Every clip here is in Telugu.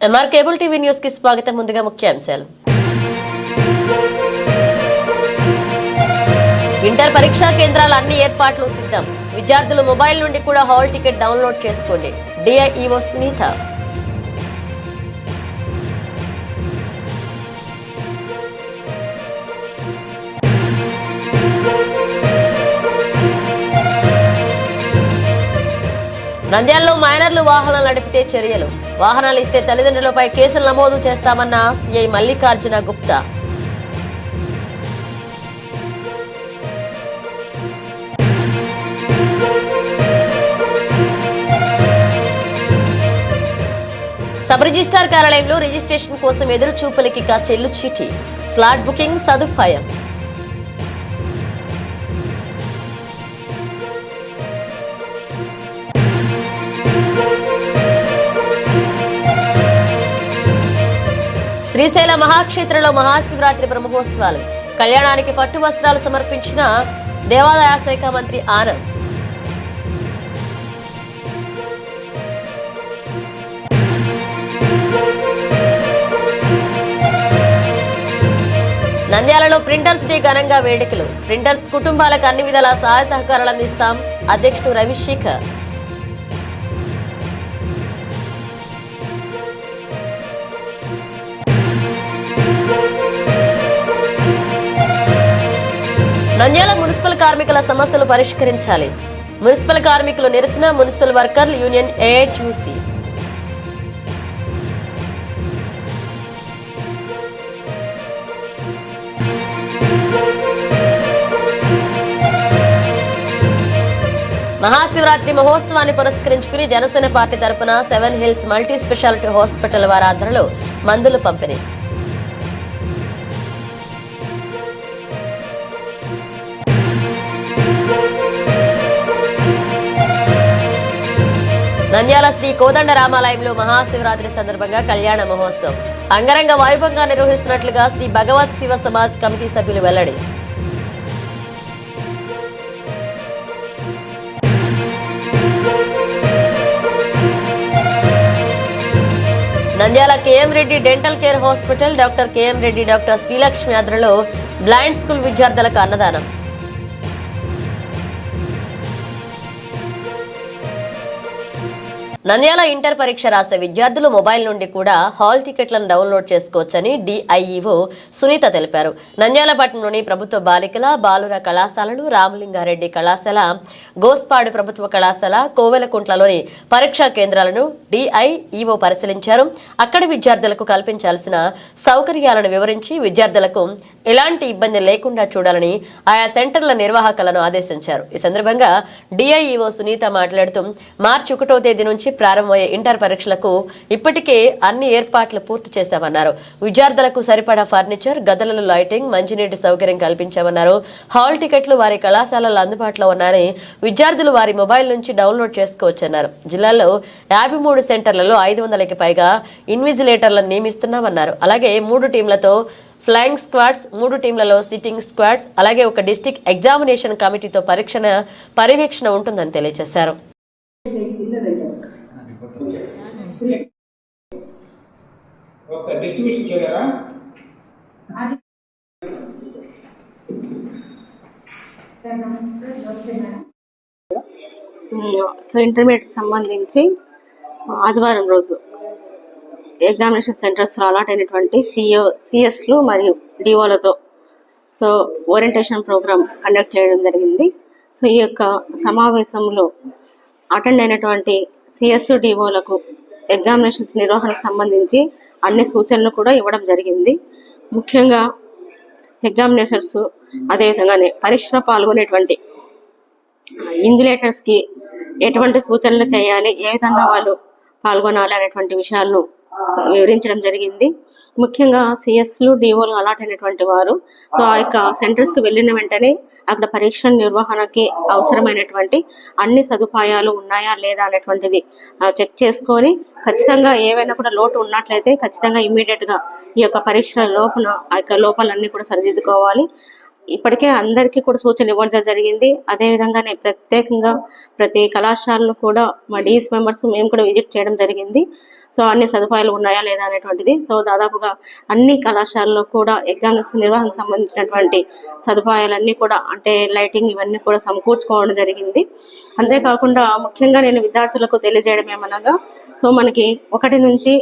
ఎంఆర్ కేబుల్ టీవీ న్యూస్ కి స్వాగతం. ముందుగా ముఖ్యాంశాలు. ఇంటర్ పరీక్షా కేంద్రాల అన్ని ఏర్పాట్లు సిద్ధం. విద్యార్థులు మొబైల్ నుండి కూడా హాల్ టికెట్ డౌన్లోడ్ చేసుకోండి. డిఐఈఓ సునీత. నంద్యాలలో మైనర్లు వాహనాలు నడిపితే చర్యలు. వాహనాలు ఇస్తే తల్లిదండ్రులపై కేసులు నమోదు చేస్తామన్న CI Mallikarjuna Gupta. Sub registrar కార్యాలయంలో రిజిస్ట్రేషన్ కోసం ఎదురు చూపులకి చెల్లు చీటీ. స్లాట్ బుకింగ్ సదుపాయం. శ్రీశైల మహాక్షేత్రంలో మహాశివరాత్రి బ్రహ్మోత్సవాలు. కళ్యాణానికి పట్టు వస్త్రాలు సమర్పించిన దేవాదాయ శాఖ మంత్రి ఆనంద్. నంద్యాలలో ప్రింటర్స్ డే ఘనంగా వేడుకలు. ప్రింటర్స్ కుటుంబాలకు అన్ని విధాల సహాయ సహకారాలు అందిస్తాం అధ్యక్షుడు రవిశేఖర్. నంద్యాల మున్సిపల్ కార్మికుల సమస్యలు పరిష్కరించాలి. మున్సిపల్ కార్మికులు నిరసన. మున్సిపల్ వర్కర్ల యూనియన్ ఏఐటీయూసీ. మహాశివరాత్రి మహోత్సవాన్ని పురస్కరించుకుని జనసేన పార్టీ తరపున 7 హిల్స్ మల్టీ స్పెషాలిటీ హాస్పిటల్ వారి ఆధ్వర్యంలో మందులు పంపిణీ. నంద్యాల శ్రీ కోదండ రామాలయంలో మహాశివరాత్రి సందర్భంగా కళ్యాణ మహోత్సవం అంగరంగ వైభవంగా నిర్వహిస్తున్నట్లుగా శ్రీ భగవత్ శివ సమాజ్ కమిటీ సభ్యులు వెల్లడి. Nandyal KM Reddy dental care hospital doctor KM Reddy doctor Srilakshmi ఆధ్వర్యంలో బ్లైండ్ స్కూల్ విద్యార్థులకు అన్నదానం. నంద్యాల ఇంటర్ పరీక్ష రాసే విద్యార్థులు మొబైల్ నుండి కూడా హాల్ టికెట్లను డౌన్లోడ్ చేసుకోవచ్చని డిఐఈఓ సునీత తెలిపారు. నంద్యాల పట్టణంలోని ప్రభుత్వ బాలికల బాలుర కళాశాలలు, రామలింగారెడ్డి కళాశాల, గోస్పాడు ప్రభుత్వ కళాశాల, కోవెలకుంట్లలోని పరీక్షా కేంద్రాలను డిఐఈఓ పరిశీలించారు. అక్కడి విద్యార్థులకు కల్పించాల్సిన సౌకర్యాలను వివరించి విద్యార్థులకు ఎలాంటి ఇబ్బంది లేకుండా చూడాలని ఆయా సెంటర్ల నిర్వాహకులను ఆదేశించారు. ఈ సందర్భంగా డిఐఈఓ సునీత మాట్లాడుతూ మార్చి 1వ తేదీ నుంచి ప్రారంభమయ్యే ఇంటర్ పరీక్షలకు ఇప్పటికే అన్ని ఏర్పాట్లు పూర్తి చేశామన్నారు. విద్యార్థులకు సరిపడా ఫర్నిచర్, గదులలో లైటింగ్, మంచినీటి సౌకర్యం కల్పించామన్నారు. హాల్ టికెట్లు వారి కళాశాలల్లో అందుబాటులో ఉన్నాయని విద్యార్థులు వారి మొబైల్ నుంచి డౌన్లోడ్ చేసుకోవచ్చన్నారు. జిల్లాలో 53 సెంటర్లలో 500కి పైగా ఇన్విజిలేటర్లను నియమిస్తున్నామన్నారు. అలాగే 3 టీంలతో ఫ్లయింగ్ స్క్వాడ్స్, 3 టీంలలో సిట్టింగ్ స్క్వాడ్స్, అలాగే ఒక డిస్ట్రిక్ట్ ఎగ్జామినేషన్ కమిటీతో పర్యవేక్షణ ఉంటుందని తెలియజేశారు. సో ఇంటర్మీడియట్ సంబంధించి ఆదివారం రోజు ఎగ్జామినేషన్ సెంటర్స్లో అలాట్ అయినటువంటి సిఎస్లు మరియు డిఓలతో సో ఓరియంటేషన్ ప్రోగ్రామ్ కండక్ట్ చేయడం జరిగింది. సో ఈ యొక్క సమావేశంలో అటెండ్ అయినటువంటి సిఎస్ డిఓలకు ఎగ్జామినేషన్స్ నిర్వహణకు సంబంధించి అన్ని సూచనలు కూడా ఇవ్వడం జరిగింది. ముఖ్యంగా ఎగ్జామినేషన్స్ అదేవిధంగానే పరీక్షలో పాల్గొనేటువంటి ఇన్విజిలేటర్స్కి ఎటువంటి సూచనలు చేయాలి, ఏ విధంగా వాళ్ళు పాల్గొనాలి అనేటువంటి విషయాలను వివరించడం జరిగింది. ముఖ్యంగా సిఎస్లు డిఓలు అలాట్ అయినటువంటి వారు సో ఆ యొక్క సెంటర్స్కి వెళ్ళిన వెంటనే అక్కడ పరీక్ష నిర్వహణకి అవసరమైనటువంటి అన్ని సదుపాయాలు ఉన్నాయా లేదా అనేటువంటిది చెక్ చేసుకొని ఖచ్చితంగా ఏవైనా కూడా లోటు ఉన్నట్లయితే ఖచ్చితంగా ఇమ్మీడియట్గా ఈ యొక్క పరీక్షల లోపల ఆ యొక్క లోపాలన్నీ కూడా సరిదిద్దుకోవాలి. ఇప్పటికే అందరికీ కూడా సూచనలు ఇవ్వడం జరిగింది. అదేవిధంగానే ప్రత్యేకంగా ప్రతి కళాశాలలో కూడా మా డిఎస్ మెంబర్స్ మేము కూడా విజిట్ చేయడం జరిగింది. సో అన్ని సదుపాయాలు ఉన్నాయా లేదా అనేటువంటిది. సో దాదాపుగా అన్ని కళాశాలలో కూడా ఎగ్జామ్స్ నిర్వహణకు సంబంధించినటువంటి సదుపాయాలన్నీ కూడా అంటే లైటింగ్ ఇవన్నీ కూడా సమకూర్చుకోవడం జరిగింది. అంతేకాకుండా ముఖ్యంగా నేను విద్యార్థులకు తెలియజేయడం ఏమనగా సో మనకి 1 నుంచి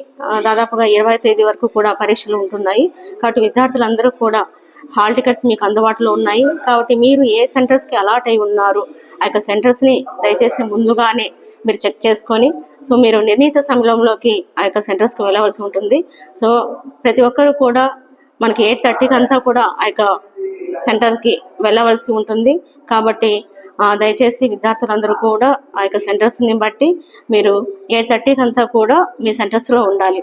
దాదాపుగా 20వ తేదీ వరకు కూడా పరీక్షలు ఉంటున్నాయి. కాబట్టి విద్యార్థులందరూ కూడా హాల్ టికెట్స్ మీకు అందుబాటులో ఉన్నాయి. కాబట్టి మీరు ఏ సెంటర్స్కి అలాట్ అయి ఉన్నారు ఆ యొక్క సెంటర్స్ని దయచేసి ముందుగానే మీరు చెక్ చేసుకొని సో మీరు నిర్ణీత సమయంలోకి ఆ యొక్క సెంటర్స్కి వెళ్ళవలసి ఉంటుంది. సో ప్రతి ఒక్కరు కూడా మనకి 8:30కి అంతా కూడా ఆ యొక్క సెంటర్కి వెళ్ళవలసి ఉంటుంది. కాబట్టి దయచేసి విద్యార్థులందరూ కూడా ఆ యొక్క సెంటర్స్ని బట్టి మీరు 8:30కి అంతా కూడా మీ సెంటర్స్లో ఉండాలి.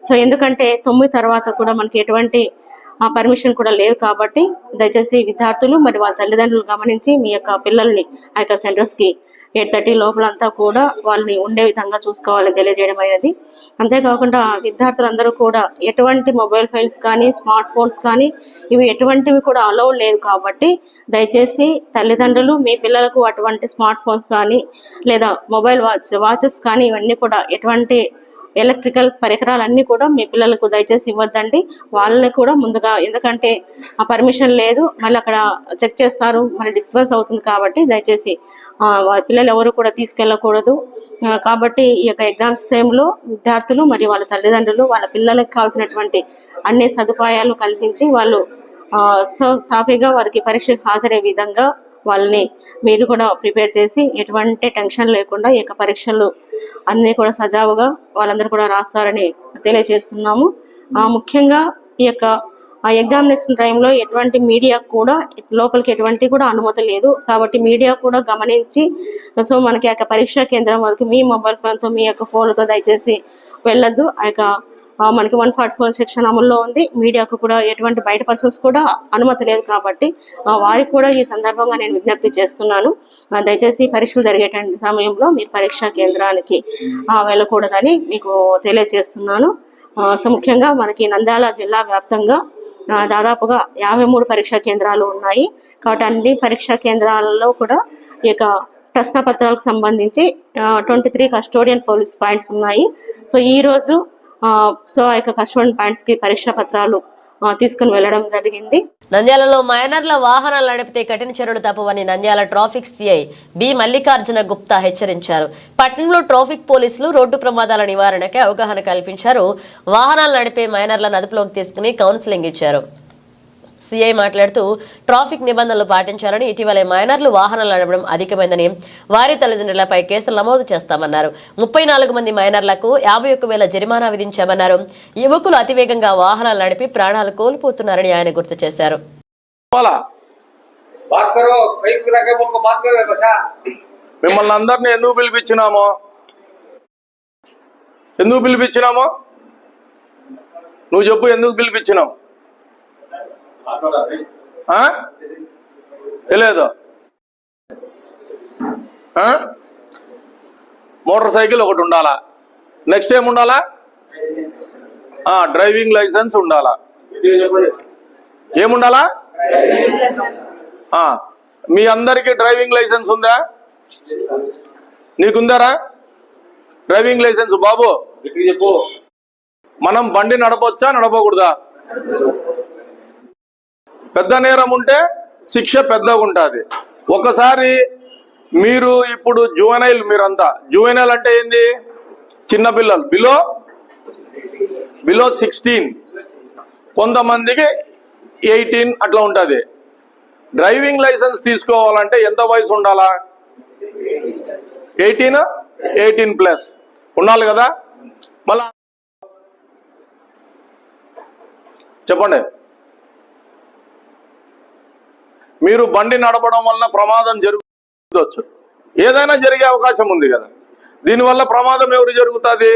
సో ఎందుకంటే 9 తర్వాత కూడా మనకి ఎటువంటి పర్మిషన్ కూడా లేదు. కాబట్టి దయచేసి విద్యార్థులు మరి వాళ్ళ తల్లిదండ్రులు గమనించి మీ యొక్క పిల్లల్ని ఆ యొక్క సెంటర్స్కి 8:30 లోపలంతా కూడా వాళ్ళని ఉండే విధంగా చూసుకోవాలని తెలియజేయడం అనేది. అంతేకాకుండా విద్యార్థులందరూ కూడా ఎటువంటి మొబైల్ ఫోన్స్ కానీ స్మార్ట్ ఫోన్స్ కానీ ఇవి ఎటువంటివి కూడా అలౌ లేదు. కాబట్టి దయచేసి తల్లిదండ్రులు మీ పిల్లలకు అటువంటి స్మార్ట్ ఫోన్స్ కానీ లేదా మొబైల్ వాచెస్ కానీ ఇవన్నీ కూడా ఎటువంటి ఎలక్ట్రికల్ పరికరాలన్నీ కూడా మీ పిల్లలకు దయచేసి ఇవ్వద్దండి. వాళ్ళని కూడా ముందుగా ఎందుకంటే ఆ పర్మిషన్ లేదు, మళ్ళీ అక్కడ చెక్ చేస్తారు, మళ్ళీ డిస్టర్బెన్స్ అవుతుంది. కాబట్టి దయచేసి వాళ్ళ పిల్లలు ఎవరు కూడా తీసుకెళ్ళకూడదు. కాబట్టి ఈ యొక్క ఎగ్జామ్స్ టైంలో విద్యార్థులు మరియు వాళ్ళ తల్లిదండ్రులు వాళ్ళ పిల్లలకు కావాల్సినటువంటి అన్ని సదుపాయాలు కల్పించి వాళ్ళు సో సాఫీగా వారికి పరీక్షకు హాజరయ్యే విధంగా వాళ్ళని మీరు కూడా ప్రిపేర్ చేసి ఎటువంటి టెన్షన్ లేకుండా ఈ యొక్క పరీక్షలు అన్నీ కూడా సజావుగా వాళ్ళందరూ కూడా రాస్తారని తెలియజేస్తున్నాము. ముఖ్యంగా ఈ యొక్క ఎగ్జామినేషన్ టైంలో ఎటువంటి మీడియా కూడా లోపలికి ఎటువంటి కూడా అనుమతి లేదు. కాబట్టి మీడియా కూడా గమనించి సో మనకి యొక్క పరీక్షా కేంద్రం వరకు మీ మొబైల్ ఫోన్తో మీ యొక్క ఫోన్లతో దయచేసి వెళ్ళొద్దు. ఆ యొక్క మనకి 144 సెక్షన్ అమల్లో ఉంది. మీడియాకు కూడా ఎటువంటి బయట పర్సన్స్ కూడా అనుమతి లేదు. కాబట్టి వారికి కూడా ఈ సందర్భంగా నేను విజ్ఞప్తి చేస్తున్నాను, దయచేసి పరీక్షలు జరిగేటువంటి సమయంలో మీరు పరీక్షా కేంద్రానికి వెళ్ళకూడదని మీకు తెలియజేస్తున్నాను. సో ముఖ్యంగా మనకి నంద్యాల జిల్లా వ్యాప్తంగా దాదాపుగా 53 పరీక్షా కేంద్రాలు ఉన్నాయి. కాబట్టి అన్ని పరీక్షా కేంద్రాలలో కూడా ఈ యొక్క ప్రశ్న పత్రాలకు సంబంధించి 23 కస్టోడియన్ పోలీస్ పాయింట్స్ ఉన్నాయి. సో ఈ రోజు సో ఆ యొక్క కస్టోడియన్ పాయింట్స్ కి పరీక్షా పత్రాలు తీసుకుని వెళ్లడం జరిగింది. నంద్యాలలో మైనర్ల వాహనాలు నడిపితే కఠిన చర్యలు తప్పవని నంద్యాల ట్రాఫిక్ సిఐ బి మల్లికార్జున గుప్తా హెచ్చరించారు. పట్టణంలో ట్రాఫిక్ పోలీసులు రోడ్డు ప్రమాదాల నివారణకి అవగాహన కల్పించారు. వాహనాలు నడిపే మైనర్లను అదుపులోకి తీసుకుని కౌన్సిలింగ్ ఇచ్చారు. సిఐ మాట్లాడుతూ ట్రాఫిక్ నిబంధనలు పాటించాలని, ఇటీవలే మైనర్లు వాహనాలు నడపడం అధికమైందని, వారి తల్లిదండ్రులపై కేసులు నమోదు చేస్తామన్నారు. 34 మంది మైనర్లకు 51,000 జరిమానా విధించామన్నారు. యువకులు అతివేగంగా వాహనాలు నడిపి ప్రాణాలు కోల్పోతున్నారని ఆయన గుర్తు చేశారు. మిమ్మల్ని అందరినీ ఎందుకు పిలిపించినామో నువ్వు చెప్పు. ఎందుకు పిలిపించినావు తెలియదు. మోటార్ సైకిల్ ఒకటి ఉండాలా, నెక్స్ట్ ఏముండాలా, డ్రైవింగ్ లైసెన్స్ ఉండాలా. ఏముండాలా? మీ అందరికి డ్రైవింగ్ లైసెన్స్ ఉందా? నీకుందారా డ్రైవింగ్ లైసెన్స్? బాబు చెప్పు, మనం బండి నడపొచ్చా నడపకూడదా? పెద్ద నేరం ఉంటే శిక్ష పెద్దగా ఉంటుంది. ఒకసారి మీరు ఇప్పుడు జువెనైల్, మీరంతా జువెనైల్ అంటే ఏంది? చిన్నపిల్లలు, బిలో 16, కొంతమందికి 18 అట్లా ఉంటుంది. డ్రైవింగ్ లైసెన్స్ తీసుకోవాలంటే ఎంత వయసు ఉండాలా? 18+ ఉండాలి కదా. మళ్ళా చెప్పండి, మీరు బండి నడపడం వలన ప్రమాదం జరగవచ్చు, ఏదైనా జరిగే అవకాశం ఉంది కదా. దీనివల్ల ప్రమాదం ఎవరు జరుగుతుంది?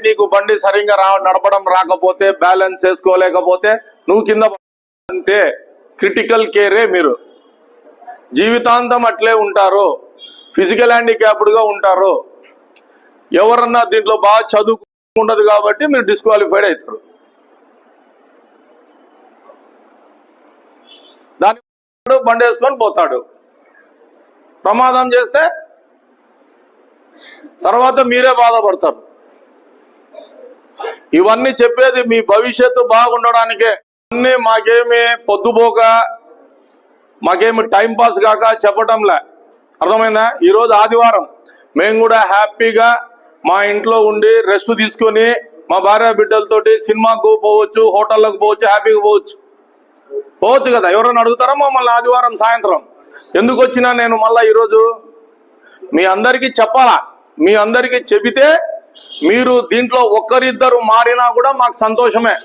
నీకు బండి సరిగ్గా నడపడం రాకపోతే, బ్యాలెన్స్ చేసుకోలేకపోతే నువ్వు కింద అంతే. క్రిటికల్ కేరే, మీరు జీవితాంతం అట్లే ఉంటారు, ఫిజికల్ హ్యాండిక్యాప్డ్గా ఉంటారు. ఎవరన్నా దీంట్లో బాగా చదువు ఉండదు కాబట్టి మీరు డిస్క్వాలిఫైడ్ అవుతారు. దాని బండి వేసుకొని పోతాడు, ప్రమాదం చేస్తే తర్వాత మీరే బాధపడతారు. ఇవన్నీ చెప్పేది మీ భవిష్యత్తు బాగుండడానికే. అన్నీ మాకేమి పొద్దుపోక మాకేమి టైం పాస్ కాక చెప్పటంలే, అర్థమైందా? ఈరోజు ఆదివారం మేము కూడా హ్యాపీగా మా ఇంట్లో ఉండి రెస్ట్ తీసుకొని మా భార్య బిడ్డలతోటి సినిమాకు పోవచ్చు, హోటళ్ళకు పోవచ్చు, హ్యాపీగా పోవచ్చు కదా. ఎవరైనా అడుగుతారా మమ్మల్ని ఆదివారం సాయంత్రం ఎందుకు వచ్చినా? నేను మళ్ళీ ఈరోజు మీ అందరికీ చెప్పాలా. మీ అందరికీ చెబితే మీరు దీంట్లో ఒక్కరిద్దరు మారినా కూడా మాకు సంతోషమే.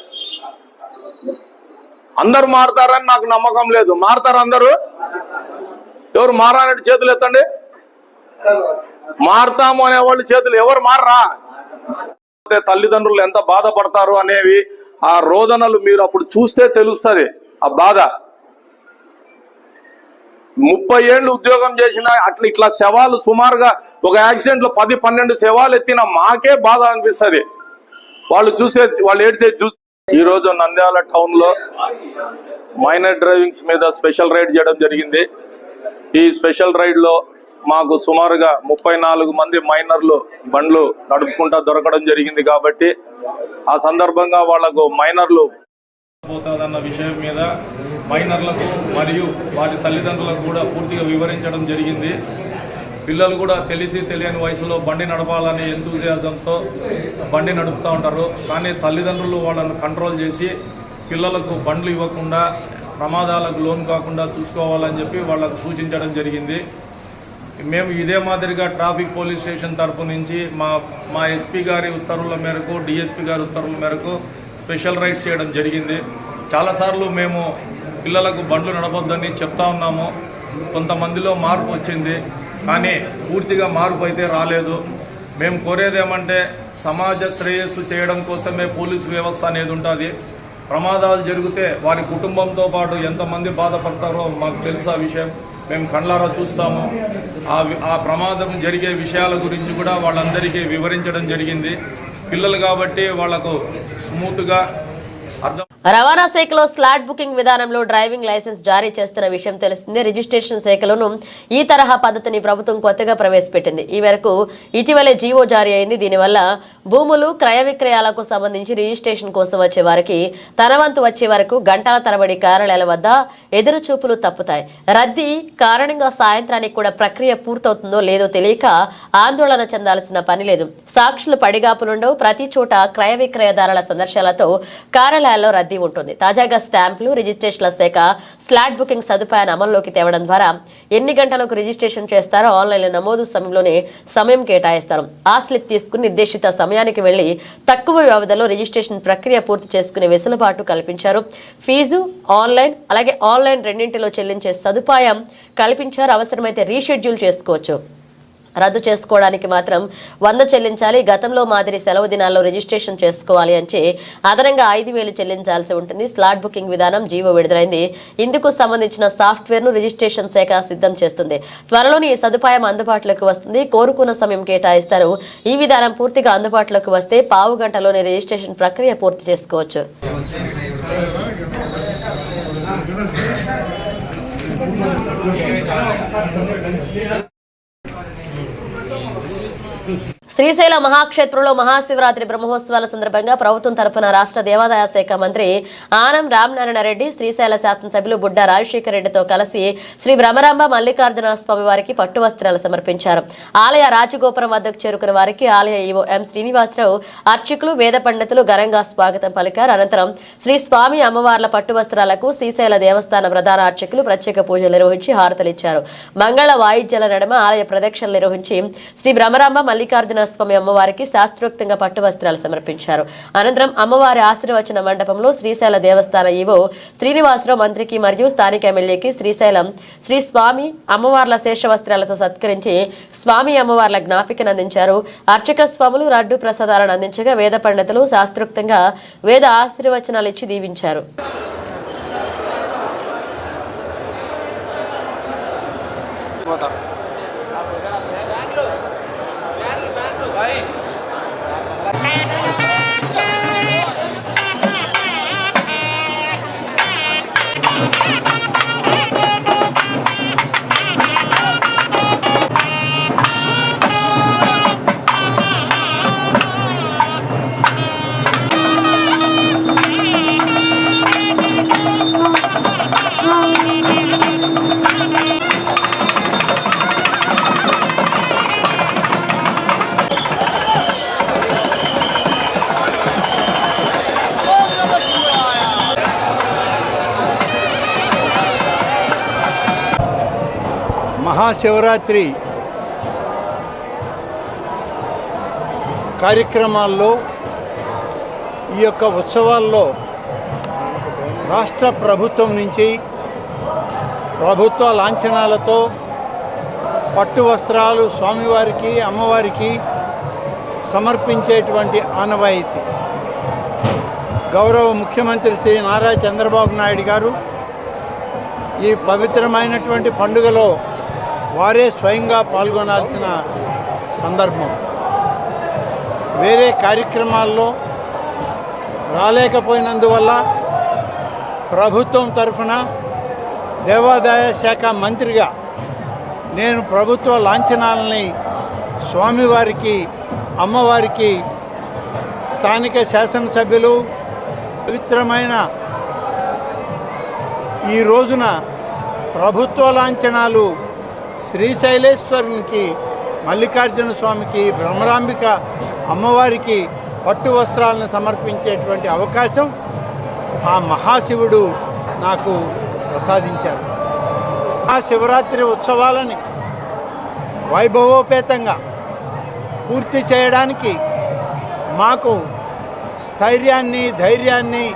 అందరు మారతారని నాకు నమ్మకం లేదు. మారతారు అందరూ? ఎవరు మారాలంటే చేతులు ఎత్తండి. మారతాము అనేవాళ్ళు చేతులు. ఎవరు మారరా? తల్లిదండ్రులు ఎంత బాధపడతారు అనేవి ఆ రోదనలు మీరు అప్పుడు చూస్తే తెలుస్తుంది ఆ బాధ. 30 ఏళ్ళు ఉద్యోగం చేసిన ఇట్లా శవాలు సుమారుగా ఒక యాక్సిడెంట్ లో 10-12 శవాలు ఎత్తిన మాకే బాధ అనిపిస్తుంది. వాళ్ళు ఏడ్చే చూసి. ఈ రోజు నంద్యాల టౌన్ లో మైనర్ డ్రైవింగ్స్ మీద స్పెషల్ రైడ్ చేయడం జరిగింది. ఈ స్పెషల్ రైడ్ లో మాకు సుమారుగా 34 మంది మైనర్లు బండ్లు నడుపుకుంటా దొరకడం జరిగింది. కాబట్టి ఆ సందర్భంగా వాళ్లకు మైనర్లు పోతాదన్న విషయం మీద మైనర్లకు మరియు వారి తల్లిదండ్రులకు కూడా పూర్తిగా వివరించడం జరిగింది. పిల్లలు కూడా తెలియని వయసులో బండి నడపాలని ఎంతూజియాజంతో బండి నడుపుతూ ఉంటారు. కానీ తల్లిదండ్రులు వాళ్ళను కంట్రోల్ చేసి పిల్లలకు బండ్లు ఇవ్వకుండా ప్రమాదాలకు లోన్ కాకుండా చూసుకోవాలని చెప్పి వాళ్ళకు సూచించడం జరిగింది. మేము ఇదే మాదిరిగా ట్రాఫిక్ పోలీస్ స్టేషన్ తరపు నుంచి మా ఎస్పీ గారి ఉత్తర్వుల మేరకు, డిఎస్పీ గారి ఉత్తర్వుల మేరకు స్పెషల్ రైడ్స్ చేయడం జరిగింది. చాలాసార్లు మేము పిల్లలకు బండ్లు నడపొద్దని చెప్తా ఉన్నాము. కొంతమందిలో మార్పు వచ్చింది, కానీ పూర్తిగా మార్పు అయితే రాలేదు. మేము కోరేది ఏమంటే సమాజ శ్రేయస్సు చేయడం కోసమే పోలీసు వ్యవస్థ అనేది ఉంటుంది. ప్రమాదాలు జరిగితే వారి కుటుంబంతో పాటు ఎంతమంది బాధపడతారో మాకు తెలుసు. ఆ విషయం మేము కళ్ళారా చూస్తాము. ఆ ప్రమాదం జరిగే విషయాల గురించి కూడా వాళ్ళందరికీ వివరించడం జరిగింది. పిల్లలు కాబట్టి వాళ్లకు స్మూత్గా అర్థం. రవాణా శాఖలో స్లాట్ బుకింగ్ విధానంలో డ్రైవింగ్ లైసెన్స్ జారీ చేస్తున్న విషయం తెలిసిందే. రిజిస్ట్రేషన్ శాఖలోనూ ఈ తరహా పద్ధతిని ప్రభుత్వం కొత్తగా ప్రవేశపెట్టింది. ఈ మేరకు ఇటీవలే జీవో జారీ అయింది. దీనివల్ల భూములు క్రయ విక్రయాలకు సంబంధించి రిజిస్ట్రేషన్ కోసం వచ్చే వారికి తన వంతు వచ్చే వరకు గంటల తరబడి కార్యాలయాల వద్ద ఎదురు చూపులు తప్పుతాయి. రద్దీ కారణంగా సాయంత్రానికి కూడా ప్రక్రియ పూర్తవుతుందో లేదో తెలియక ఆందోళన చెందాల్సిన పని లేదు. సాక్షులు పడిగాపులుండవు. ప్రతి చోట క్రయ విక్రయదారుల సందర్శనలతో కార్యాలయాల్లో రద్దీ ఉంటుంది. తాజాగా స్టాంపులు రిజిస్ట్రేషన్ల శాఖ స్లాట్ బుకింగ్ సదుపాయాన్ని అమల్లోకి తేవడం ద్వారా ఎన్ని గంటలకు రిజిస్ట్రేషన్ చేస్తారో ఆన్లైన్లో నమోదు సమయంలోనే సమయం కేటాయిస్తారు. ఆ స్లిప్ తీసుకుని నిర్దేశిత సమయానికి వెళ్లి తక్కువ వ్యవధిలో రిజిస్ట్రేషన్ ప్రక్రియ పూర్తి చేసుకునే వెసులుబాటు కల్పించారు. ఫీజు ఆన్లైన్ అలాగే ఆన్లైన్ రెండింటిలో చెల్లించే సదుపాయం కల్పించారు. అవసరమైతే రీషెడ్యూల్ చేసుకోవచ్చు. రద్దు చేసుకోవడానికి మాత్రం 100 చెల్లించాలి. గతంలో మాదిరి సెలవు దినాల్లో రిజిస్ట్రేషన్ చేసుకోవాలి అంటే అదనంగా 5,000 చెల్లించాల్సి ఉంటుంది. స్లాట్ బుకింగ్ విధానం జీవో విడుదలైంది. ఇందుకు సంబంధించిన సాఫ్ట్వేర్ను రిజిస్ట్రేషన్ శాఖ సిద్ధం చేస్తుంది. త్వరలోనే ఈ సదుపాయం అందుబాటులోకి వస్తుంది. కోరుకున్న సమయం కేటాయిస్తారు. ఈ విధానం పూర్తిగా అందుబాటులోకి వస్తే పావు గంటలోనే రిజిస్ట్రేషన్ ప్రక్రియ పూర్తి చేసుకోవచ్చు. శ్రీశైల మహాక్షేత్రంలో మహాశివరాత్రి బ్రహ్మోత్సవాల సందర్భంగా ప్రభుత్వం తరపున రాష్ట్ర దేవాదాయ శాఖ మంత్రి ఆనం రామనారాయణ రెడ్డి, శ్రీశైల శాసనసభ్యులు బుడ్డా రాజశేఖర రెడ్డితో కలిసి శ్రీ భ్రమరాంబ మల్లికార్జున స్వామి వారికి పట్టు వస్త్రాలు సమర్పించారు. ఆలయ రాజగోపురం వద్దకు చేరుకున్న వారికి ఆలయ ఈవో ఎం శ్రీనివాసరావు, అర్చకులు, వేద పండితులు ఘనంగా స్వాగతం పలికారు. అనంతరం శ్రీ స్వామి అమ్మవార్ల పట్టు వస్త్రాలకు శ్రీశైల దేవస్థాన ప్రధాన అర్చకులు ప్రత్యేక పూజలు నిర్వహించి హారతలిచ్చారు. మంగళ వాయిద్యాల నడుమ ఆలయ ప్రదక్షిణలు నిర్వహించి శ్రీ భ్రమరాంబ మల్లికార్జున స్వామి అమ్మవారికి శాస్త్రోక్తంగా పట్టు వస్త్రాలు సమర్పించారు. అనంతరం అమ్మవారి ఆశీర్వచన మండపంలో శ్రీశైల దేవస్థాన ఈవో శ్రీనివాసరావు మంత్రికి మరియు స్థానిక ఎమ్మెల్యేకి శ్రీశైలం శ్రీ స్వామి అమ్మవార్ల శేష వస్త్రాలతో సత్కరించి స్వామి అమ్మవార్ల జ్ఞాపికను అందించారు. అర్చక స్వాములు లడ్డు ప్రసాదాలను అందించగా వేద పండితులు శాస్త్రోక్తంగా వేద ఆశీర్వచనాలు ఇచ్చి దీవించారు. మహాశివరాత్రి కార్యక్రమాల్లో ఈ యొక్క ఉత్సవాల్లో రాష్ట్ర ప్రభుత్వం నుంచి ప్రభుత్వ లాంఛనాలతో పట్టు వస్త్రాలు స్వామివారికి అమ్మవారికి సమర్పించేటువంటి ఆనవాయితీ గౌరవ ముఖ్యమంత్రి శ్రీ నారా చంద్రబాబు నాయుడు గారు ఈ పవిత్రమైనటువంటి పండుగలో వారే స్వయంగా పాల్గొనాల్సిన సందర్భం. వేరే కార్యక్రమాల్లో రాలేకపోయినందువల్ల ప్రభుత్వం తరఫున దేవాదాయ శాఖ మంత్రిగా నేను ప్రభుత్వ లాంఛనాలని స్వామివారికి అమ్మవారికి స్థానిక శాసనసభ్యులు పవిత్రమైన ఈ రోజున ప్రభుత్వ లాంఛనాలు శ్రీశైలేశ్వరునికి మల్లికార్జున స్వామికి భ్రమరాంబిక అమ్మవారికి పట్టు వస్త్రాలను సమర్పించేటువంటి అవకాశం ఆ మహాశివుడు నాకు ప్రసాదించారు. మహాశివరాత్రి ఉత్సవాలని వైభవోపేతంగా పూర్తి చేయడానికి మాకు స్థైర్యాన్ని ధైర్యాన్ని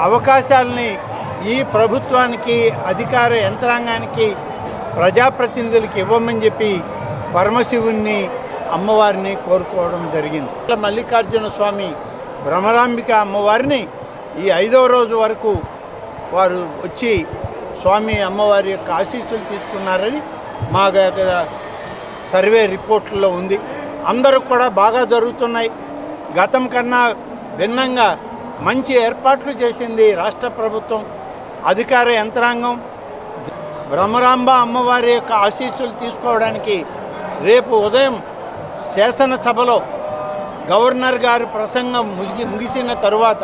అవకాశాలని ఈ ప్రభుత్వానికి అధికార యంత్రాంగానికి ప్రజాప్రతినిధులకి ఇవ్వమని చెప్పి పరమశివుణ్ణి అమ్మవారిని కోరుకోవడం జరిగింది. మల్లికార్జున స్వామి భ్రమరాంబిక అమ్మవారిని ఈ 5వ రోజు వరకు వారు వచ్చి స్వామి అమ్మవారి యొక్క ఆశీస్సులు తీసుకున్నారని మా సర్వే రిపోర్ట్లలో ఉంది. అందరూ కూడా బాగా జరుగుతున్నాయి. గతం కన్నా భిన్నంగా మంచి ఏర్పాట్లు చేసింది రాష్ట్ర ప్రభుత్వం, అధికార యంత్రాంగం. భ్రమరాంబ అమ్మవారి యొక్క ఆశీస్సులు తీసుకోవడానికి రేపు ఉదయం శాసనసభలో గవర్నర్ గారి ప్రసంగం ముగిసిన తరువాత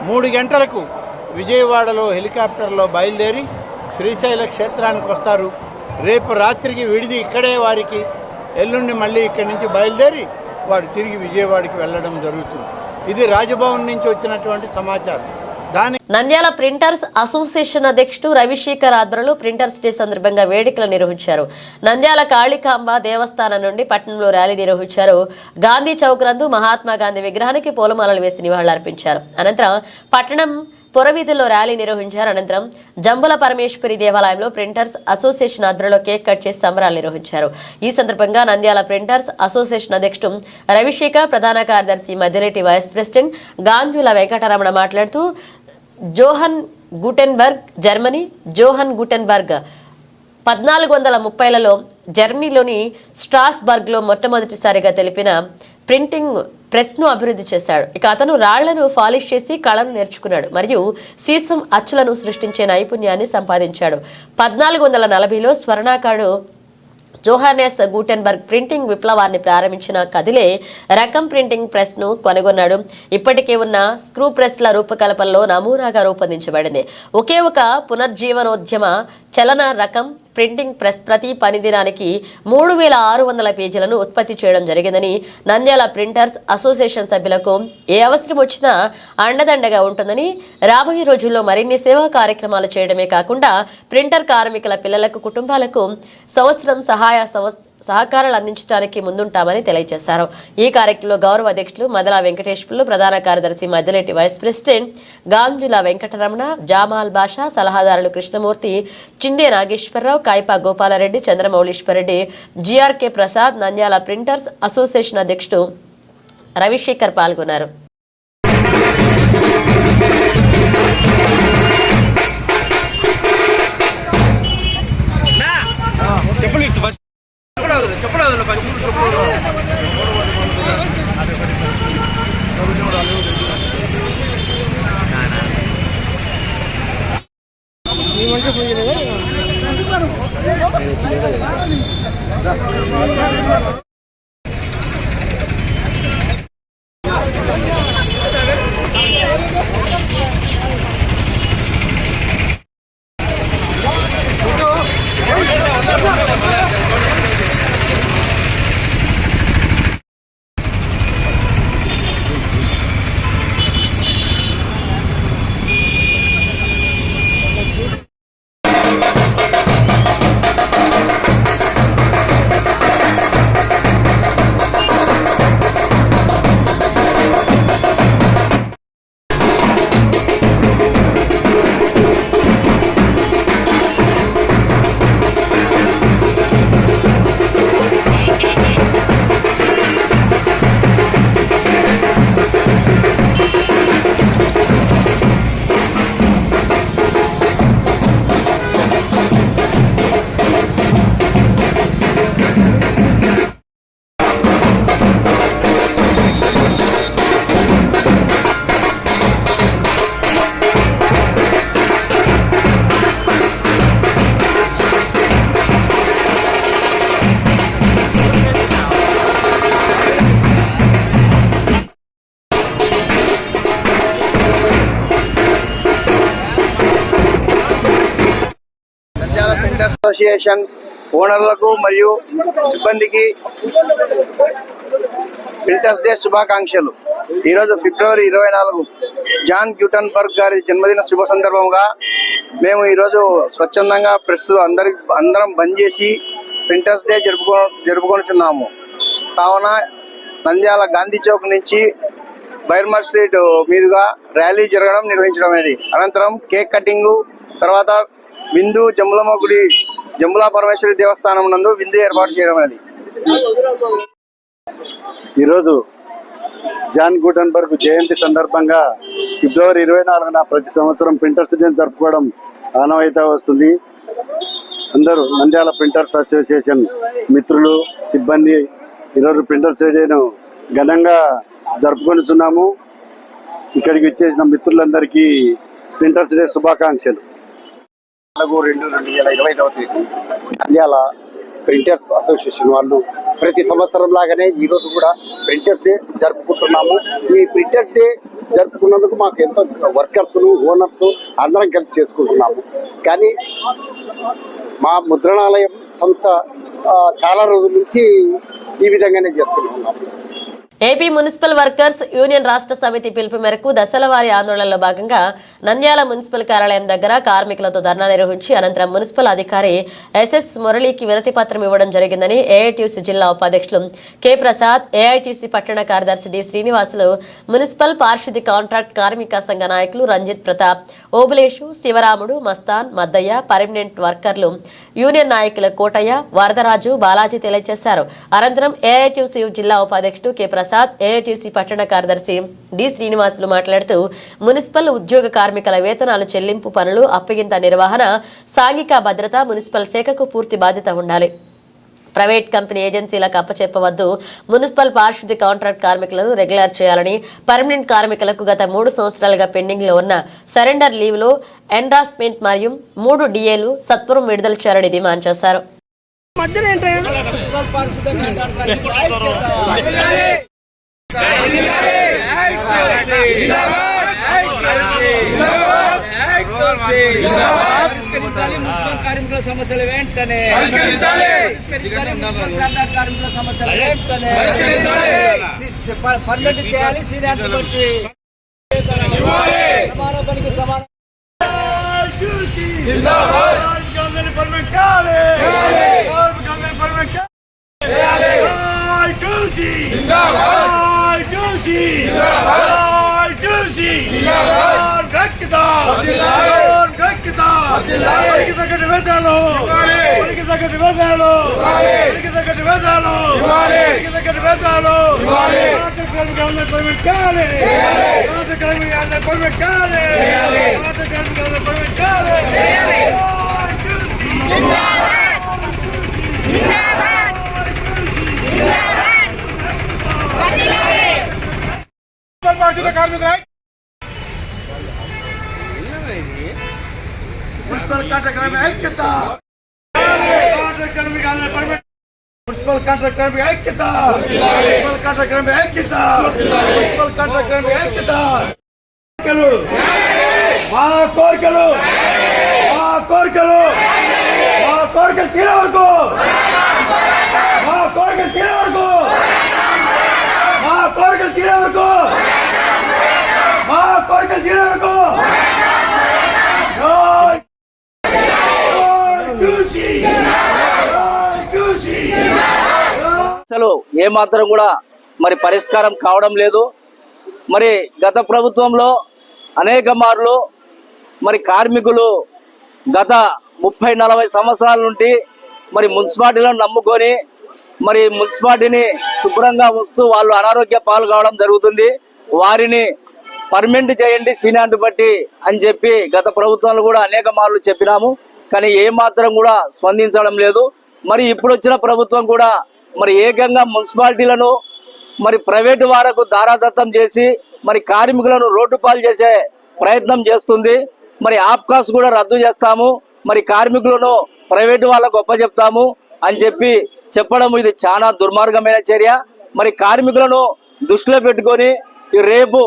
3 గంటలకు విజయవాడలో హెలికాప్టర్లో బయలుదేరి శ్రీశైల క్షేత్రానికి వస్తారు. రేపు రాత్రికి విడిది ఇక్కడే వారికి, ఎల్లుండి మళ్ళీ ఇక్కడి నుంచి బయలుదేరి వారు తిరిగి విజయవాడకి వెళ్ళడం జరుగుతుంది. ఇది రాజభవన్ నుంచి వచ్చినటువంటి సమాచారం. నంద్యాల ప్రింటర్స్ అసోసియేషన్ అధ్యక్షుడు రవిశేఖర్ ఆధ్వర్యంలో ప్రింటర్స్ డే సందర్భంగా వేడుకలు నిర్వహించారు. నంద్యాల కాళికాంబ దేవస్థానం నుండి పట్టణంలో ర్యాలీ నిర్వహించారు. గాంధీ చౌక్ నందు మహాత్మా గాంధీ విగ్రహానికి పూలమాలలు వేసి నివాళులర్పించారు. అనంతరం పట్టణం పురవీధుల్లో ర్యాలీ నిర్వహించారు. అనంతరం జంబుల పరమేశ్వరి దేవాలయంలో ప్రింటర్స్ అసోసియేషన్ ఆధ్వర్యంలో కేక్ కట్ చేసి సంబరాలు నిర్వహించారు. ఈ సందర్భంగా నంద్యాల ప్రింటర్స్ అసోసియేషన్ అధ్యక్షుడు రవిశేఖర్, ప్రధాన కార్యదర్శి మధ్యలేటి వైస్ ప్రెసిడెంట్ గాంజుల వెంకటరమణ మాట్లాడుతూ జోహన్ గుటెన్బర్గ్ జర్మనీ 1430లలో జర్మనీలోని స్ట్రాస్బర్గ్లో మొట్టమొదటిసారిగా తెలిపిన ప్రింటింగ్ ప్రెస్ను అభివృద్ధి చేశాడు. ఇక అతను రాళ్లను పాలిష్ చేసి కళను నేర్చుకున్నాడు మరియు సీసం అచ్చులను సృష్టించే నైపుణ్యాన్ని సంపాదించాడు. 1440లో స్వర్ణాకారుడు జోహానెస్ గుటెన్బర్గ్ ప్రింటింగ్ విప్లవాన్ని ప్రారంభించిన కదిలే రకం ప్రింటింగ్ ప్రెస్ ను కనుగొన్నాడు. ఇప్పటికే ఉన్న స్క్రూ ప్రెస్ల రూపకల్పనలో నమూనాగా రూపొందించబడింది. ఒకే ఒక పునర్జీవనోద్యమ చలన రకం ప్రింటింగ్ ప్రెస్ ప్రతి పని దినానికి 3600 పేజీలను ఉత్పత్తి చేయడం జరిగిందని నంద్యాల ప్రింటర్స్ అసోసియేషన్ సభ్యులకు ఏ అవసరం వచ్చినా అండదండగా ఉంటుందని, రాబోయే రోజుల్లో మరిన్ని సేవా కార్యక్రమాలు చేయడమే కాకుండా ప్రింటర్ కార్మికుల పిల్లలకు కుటుంబాలకు సంవత్సరం సహకారాలు అందించడానికి ముందుంటామని తెలియజేశారు. ఈ కార్యక్రమంలో గౌరవ అధ్యక్షులు మదల వెంకటేశ్వర్లు, ప్రధాన కార్యదర్శి మధ్యలేటి వైస్ ప్రెసిడెంట్ గాంజుల వెంకటరమణ, జామాల్ బాషా, సలహాదారులు Krishnamurthy, Chinde Nageswararao, Kaipa Gopalareddy, Chandramouleeswarareddy, GRK Prasad, Nandyala printers association అధ్యక్షుడు రవిశేఖర్ పాల్గొన్నారు. అసోసియేషన్ ఓనర్లకు మరియు సిబ్బందికి ప్రింటర్స్ డే శుభాకాంక్షలు. ఈరోజు ఫిబ్రవరి 24 జాన్ గ్యూటన్బర్గ్ గారి జన్మదిన శుభ సందర్భంగా మేము ఈరోజు స్వచ్ఛందంగా ప్రెస్లు అందరం బంద్ చేసి ప్రింటర్స్ డే జరుపుకొనుచున్నాము. కావున నంద్యాల గాంధీ చౌక్ నుంచి బైర్మర్ స్ట్రీట్ మీదుగా ర్యాలీ నిర్వహించడం అనేది, అనంతరం కేక్ కటింగ్, తర్వాత విందు జమ్ములమ్మ గుడి జమ్ములా పరమేశ్వరి దేవస్థానం నందు విందు ఏర్పాటు చేయడం అనేది. ఈరోజు జాన్ గుటన్బర్గ్ జయంతి సందర్భంగా ఫిబ్రవరి 24న ప్రతి సంవత్సరం ప్రింటర్స్ డే జరుపుకోవడం ఆనవాయితీ వస్తుంది. అందరూ నంద్యాల ప్రింటర్స్ అసోసియేషన్ మిత్రులు, సిబ్బంది ఈరోజు ప్రింటర్స్ డేను ఘనంగా జరుపుకొనిస్తున్నాము. ఇక్కడికి వచ్చేసిన మిత్రులందరికీ ప్రింటర్స్ డే శుభాకాంక్షలు. 2/2/2020 నంద్యాల ప్రింటర్స్ అసోసియేషన్ వాళ్ళు ప్రతి సంవత్సరం లాగానే ఈరోజు కూడా ప్రింటర్స్ డే జరుపుకుంటున్నాము. ఈ ప్రింటర్స్ డే జరుపుకున్నందుకు మాకు ఎంతో వర్కర్స్, ఓనర్స్ అందరం కలిసి చేసుకుంటున్నాము. కానీ మా ముద్రణాలయం సంస్థ చాలా రోజుల నుంచి ఈ విధంగానే చేస్తున్నాము. ఏపీ మున్సిపల్ వర్కర్స్ యూనియన్ రాష్ట్ర సమితి పిలుపు మేరకు దశలవారీ ఆందోళనలో భాగంగా నంద్యాల మున్సిపల్ కార్యాలయం దగ్గర కార్మికులతో ధర్నా నిర్వహించి అనంతరం మున్సిపల్ అధికారి ఎస్ఎస్ మురళికి వినతి పత్రం ఇవ్వడం జరిగిందని ఏఐటీయూసీ జిల్లా ఉపాధ్యక్షులు కె ప్రసాద్, ఏఐటీయూసీ పట్టణ కార్యదర్శి డి శ్రీనివాసులు, మున్సిపల్ పారిశుద్ధ్య కాంట్రాక్ట్ కార్మిక సంఘ నాయకులు రంజిత్ ప్రతాప్, ఓబులేషు, శివరాముడు, మస్తాన్, మద్దయ్య, పర్మనెంట్ వర్కర్లు యూనియన్ నాయకుల కోటయ్య, వరదరాజు, బాలాజీ తెలియజేశారు. అనంతరం ఏఐటీయూసీ జిల్లా ఉపాధ్యక్షుడు కె ప్రసాద్, ఏఐటీసీ పట్టణ కార్యదర్శి డి శ్రీనివాసులు మాట్లాడుతూ మున్సిపల్ ఉద్యోగ కార్మికుల వేతనాలు చెల్లింపు, పనులు అప్పగింత నిర్వహణ, సాంఘిక భద్రత మున్సిపల్ శాఖకు పూర్తి బాధ్యత ఉండాలి. ప్రైవేట్ కంపెనీ ఏజెన్సీలకు అప్పచెప్పవద్దు. మున్సిపల్ పారిశుద్ధ్య కాంట్రాక్ట్ కార్మికులను రెగ్యులర్ చేయాలని, పర్మనెంట్ కార్మికులకు గత 3 సంవత్సరాలుగా పెండింగ్ లో ఉన్న సరెండర్ లీవ్ లో ఎన్రాస్మెంట్ మరియు 3 డిఏలు సత్వరం విడుదల చేయాలని డిమాండ్ చేశారు. కార్మికుల సమస్యలు వెంటనే పర్మనెంట్ చేయాలి. సీనియర్ సమానోపానికి సమానం. మున్సిపల్ కాంట్రాక్టర్ ఐక్యత, మున్సిపల్ కాంట్రాక్టర్ ఐక్యత, మున్సిపల్ కాంట్రాక్టర్ ఐక్యత, మున్సిపల్ కాంట్రాక్టర్ ఐక్యత. మా కోరికలు మా కోరికలు మా కోరికలు తీరే వరకు, మా కోరికలు తీరే వరకు, మా కోరికలు తీరే వరకు, మా కోరికలు తీరే వరకు అసలు ఏమాత్రం కూడా మరి పరిష్కారం కావడం లేదు. మరి గత ప్రభుత్వంలో అనేక మార్లు మరి కార్మికులు గత 30-40 సంవత్సరాల నుండి మరి మున్సిపాలిటీలను నమ్ముకొని మరి మున్సిపాలిటీని శుభ్రంగా ఉంచుతూ వాళ్ళు అనారోగ్య పాలు కావడం జరుగుతుంది. వారిని పర్మనెంట్ చేయండి సీనియారిటీ బట్టి అని చెప్పి గత ప్రభుత్వాలు కూడా అనేక మార్లు చెప్పినాము. కానీ ఏమాత్రం కూడా స్పందించడం లేదు. మరి ఇప్పుడు వచ్చిన ప్రభుత్వం కూడా మరి ఏకంగా మున్సిపాలిటీలను మరి ప్రైవేటు వారకు దారాదత్తం చేసి మరి కార్మికులను రోడ్డు పాలు చేసే ప్రయత్నం చేస్తుంది. మరి ఆప్కాస్ కూడా రద్దు చేస్తాము, మరి కార్మికులను ప్రైవేటు వాళ్ళకు ఒప్పచెప్తాము అని చెప్పి చెప్పడం ఇది చాలా దుర్మార్గమైన చర్య. మరి కార్మికులను దృష్టిలో పెట్టుకొని రేపు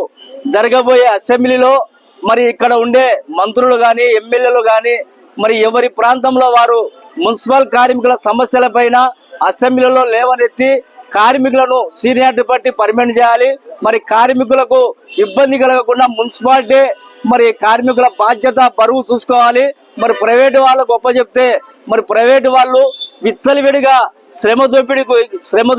జరగబోయే అసెంబ్లీలో మరి ఇక్కడ ఉండే మంత్రులు కానీ ఎమ్మెల్యేలు కానీ మరి ఎవరి ప్రాంతంలో వారు మున్సిపల్ కార్మికుల సమస్యలపైన అసెంబ్లీలో లేవనెత్తి కార్మికులను సీనియారిటీ బట్టి పర్మనెంట్ చేయాలి. మరి కార్మికులకు ఇబ్బంది కలగకుండా మున్సిపాలిటీ మరి కార్మికుల బాధ్యత బరువు చూసుకోవాలి. మరి ప్రైవేటు వాళ్ళకు ఒప్పచెప్తే మరి ప్రైవేటు వాళ్ళు విచ్చలవిడిగా శ్రమ